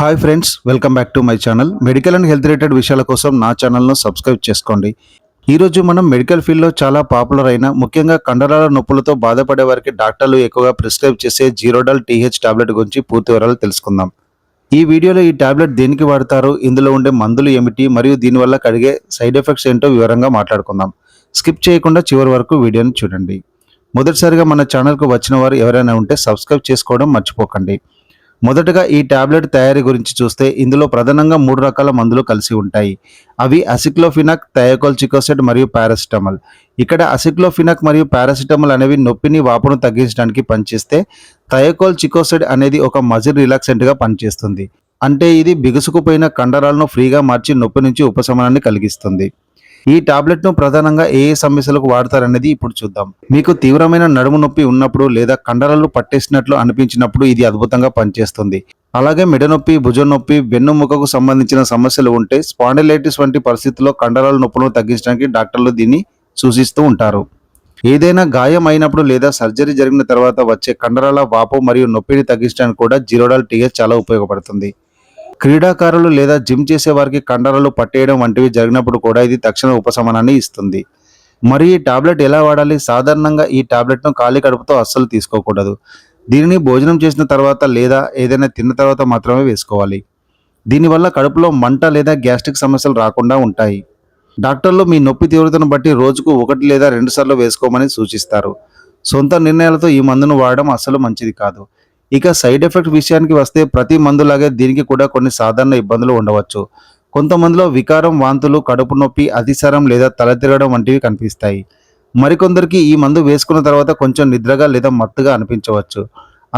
Hi friends, welcome back to my channel. Medical and health related విషయాల కోసం నా ఛానల్ను సబ్స్క్రైబ్ చేసుకోండి. ఈరోజు మనం మెడికల్ ఫీల్డ్లో చాలా పాపులర్ అయిన, ముఖ్యంగా కండరాల నొప్పులతో బాధపడే వారికి డాక్టర్లు ఎక్కువగా ప్రిస్క్రైబ్ చేసే జీరోడాల్ టీహెచ్ టాబ్లెట్ గురించి పూర్తి వివరాలు తెలుసుకుందాం. ఈ వీడియోలో ఈ టాబ్లెట్ దేనికి వాడతారు, ఇందులో ఉండే మందులు ఏమిటి, మరియు దీనివల్ల కలిగే సైడ్ ఎఫెక్ట్స్ ఏంటో వివరంగా మాట్లాడుకుందాం. స్కిప్ చేయకుండా చివరి వరకు వీడియోని చూడండి. మొదటిసారిగా మన ఛానల్కు వచ్చిన వారు ఎవరైనా ఉంటే సబ్స్క్రైబ్ చేసుకోవడం మర్చిపోకండి. మొదటగా ఈ టాబ్లెట్ తయారీ గురించి చూస్తే ఇందులో ప్రధానంగా 3 రకాల మందులు కలిసి ఉంటాయి. అవి అసిక్లోఫినాక్, థయాకోల్చికోసెట్ మరియు పారాసిటమాల్. ఇక్కడ అసిక్లోఫినాక్ మరియు పారాసిటమాల్ అనేవి నొప్పిని, వాపును తగ్గించడానికి పనిచేస్తే, థయాకోల్చికోసెట్ అనేది ఒక మజిల్ రిలాక్సెంట్గా పనిచేస్తుంది. అంటే ఇది బిగుసుకుపోయిన కండరాలను ఫ్రీగా మార్చి నొప్పి నుంచి ఉపశమనాన్ని కలిగిస్తుంది. ఈ టాబ్లెట్ను ప్రధానంగా ఏ సమస్యలకు వాడతారనేది ఇప్పుడు చూద్దాం. మీకు తీవ్రమైన నడుము నొప్పి ఉన్నప్పుడు లేదా కండరాలు పట్టేసినట్లు అనిపించినప్పుడు ఇది అద్భుతంగా పనిచేస్తుంది. అలాగే మెడ నొప్పి, భుజం నొప్పి, వెన్నుముకకు సంబంధించిన సమస్యలు ఉంటే, స్పాండిలైటిస్ వంటి పరిస్థితుల్లో కండరాల నొప్పులను తగ్గించడానికి డాక్టర్లు దీన్ని సూచిస్తూ ఉంటారు. ఏదైనా గాయం అయినప్పుడు లేదా సర్జరీ జరిగిన తర్వాత వచ్చే కండరాల వాపు మరియు నొప్పిని తగ్గించడానికి కూడా జీరోడాల్ టీహెచ్ చాలా ఉపయోగపడుతుంది. క్రీడాకారులు లేదా జిమ్ చేసే వారికి కండరాలు పట్టేయడం వంటివి జరిగినప్పుడు కూడా ఇది తక్షణ ఉపశమనాన్ని ఇస్తుంది. మరి ఈ టాబ్లెట్ ఎలా వాడాలి? సాధారణంగా ఈ టాబ్లెట్ను ఖాళీ కడుపుతో అస్సలు తీసుకోకూడదు. దీనిని భోజనం చేసిన తర్వాత లేదా ఏదైనా తిన్న తర్వాత మాత్రమే వేసుకోవాలి. దీనివల్ల కడుపులో మంట లేదా గ్యాస్ట్రిక్ సమస్యలు రాకుండా ఉంటాయి. డాక్టర్లు మీ నొప్పి తీవ్రతను బట్టి రోజుకు 1 లేదా 2 సార్లు వేసుకోమని సూచిస్తారు. సొంత నిర్ణయాలతో ఈ మందును వాడడం అస్సలు మంచిది కాదు. ఇక సైడ్ ఎఫెక్ట్ విషయానికి వస్తే, ప్రతి మందులాగే దీనికి కూడా కొన్ని సాధారణ ఇబ్బందులు ఉండవచ్చు. కొంతమందిలో వికారం, వాంతులు, కడుపు నొప్పి, అతిసారం లేదా తల తిరగడం వంటివి కనిపిస్తాయి. మరికొందరికి ఈ మందు వేసుకున్న తర్వాత కొంచెం నిద్రగా లేదా మత్తుగా అనిపించవచ్చు.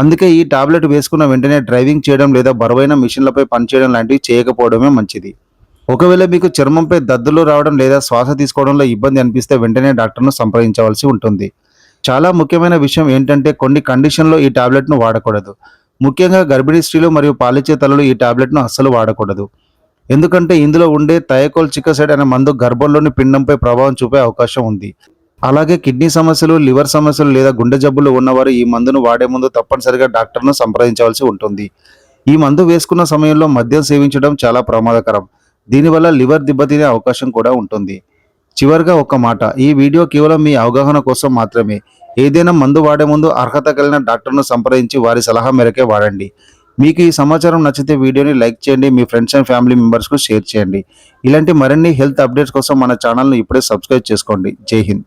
అందుకే ఈ టాబ్లెట్ వేసుకున్న వెంటనే డ్రైవింగ్ చేయడం లేదా బరువైన మిషన్లపై పనిచేయడం లాంటివి చేయకపోవడమే మంచిది. ఒకవేళ మీకు చర్మంపై దద్దులు రావడం లేదా శ్వాస తీసుకోవడంలో ఇబ్బంది అనిపిస్తే వెంటనే డాక్టర్ను సంప్రదించవలసి ఉంటుంది. చాలా ముఖ్యమైన విషయం ఏంటంటే, కొన్ని కండిషన్లో ఈ టాబ్లెట్ను వాడకూడదు. ముఖ్యంగా గర్భిణీ స్త్రీలు మరియు పాలిచ్చే తల్లులు ఈ టాబ్లెట్ను అస్సలు వాడకూడదు. ఎందుకంటే ఇందులో ఉండే థయాకోల్చికోసెట్ అనే మందు గర్భంలోని పిండంపై ప్రభావం చూపే అవకాశం ఉంది. అలాగే కిడ్నీ సమస్యలు, లివర్ సమస్యలు లేదా గుండె జబ్బులు ఉన్నవారు ఈ మందును వాడే ముందు తప్పనిసరిగా డాక్టర్ను సంప్రదించవలసి ఉంటుంది. ఈ మందు వేసుకున్న సమయంలో మద్యం సేవించడం చాలా ప్రమాదకరం. దీనివల్ల లివర్ దెబ్బతినే అవకాశం కూడా ఉంటుంది. చివరిగా ఒక మాట, ఈ వీడియో కేవలం మీ అవగాహన కోసం మాత్రమే. ఏదైనా మందు వాడే ముందు అర్హత కలిగిన డాక్టర్ను సంప్రదించి వారి సలహా మేరకే వాడండి. మీకు ఈ సమాచారం నచ్చితే వీడియోని లైక్ చేయండి, మీ ఫ్రెండ్స్ అండ్ ఫ్యామిలీ మెంబర్స్కు షేర్ చేయండి. ఇలాంటి మరిన్ని హెల్త్ అప్డేట్స్ కోసం మన ఛానల్ను ఇప్పుడే సబ్స్క్రైబ్ చేసుకోండి. జై హింద్.